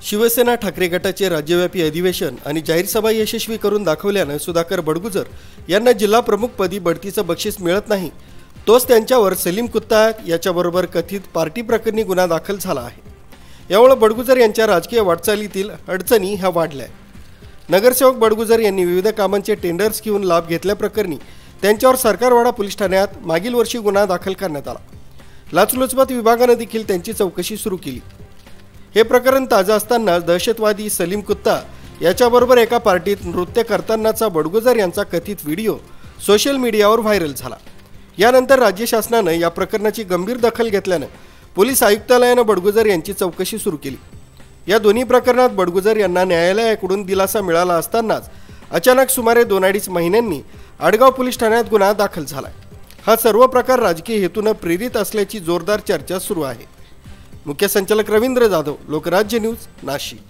शिवसेना ठाकरे गटाचे राज्यव्यापी अधिवेशन आणि जाहीर सभा यशस्वी करून दाखवल्याने सुधाकर बडगुजर यांना जिल्हा प्रमुखपदी बढतीचं बक्षीस मिळत नाही। तोच त्यांच्यावर सलीम कुत्ता याच्याबरोबर कथित पार्टी प्रकरणी गुन्हा दाखल झाला आहे। यामुळे बडगुजर यांच्या राजकीय वाटचालीतील अडचणी ह्या वाढल्या। नगरसेवक बडगुजर यांनी विविध कामांचे टेंडर्स घेऊन लाभ घेतल्याप्रकरणी त्यांच्यावर सरकारवाडा पोलीस ठाण्यात मागील वर्षी गुन्हा दाखल करण्यात आला। लाचलुचपत विभागाने देखील त्यांची चौकशी सुरू केली। हे प्रकरण ताजा असताना दहशतवादी सलीम कुत्ता याच्याबरोबर एका पार्टीत नृत्य करतानाचा बडगुजर यांचा कथित व्हिडिओ सोशल मीडियावर व्हायरल झाला। यानंतर राज्य शासनाने या प्रकरणाची गंभीर दखल घेतल्याने पोलीस आयुक्तालयाने बडगुजर यांची चौकशी सुरू केली। या दोन्ही प्रकरणात बडगुजर यांना न्यायालयाकडून दिलासा मिळाला असतानाच अचानक सुमारे 2-2.5 महिन्यांनी आडगाव पोलीस ठाण्यात गुन्हा दाखल झाला। हा सर्व प्रकार राजकीय हेतूने प्रेरित असल्याची जोरदार चर्चा सुरू आहे। मुख्य संचालक रवींद्र जाधव, लोकराज्य न्यूज, नाशिक।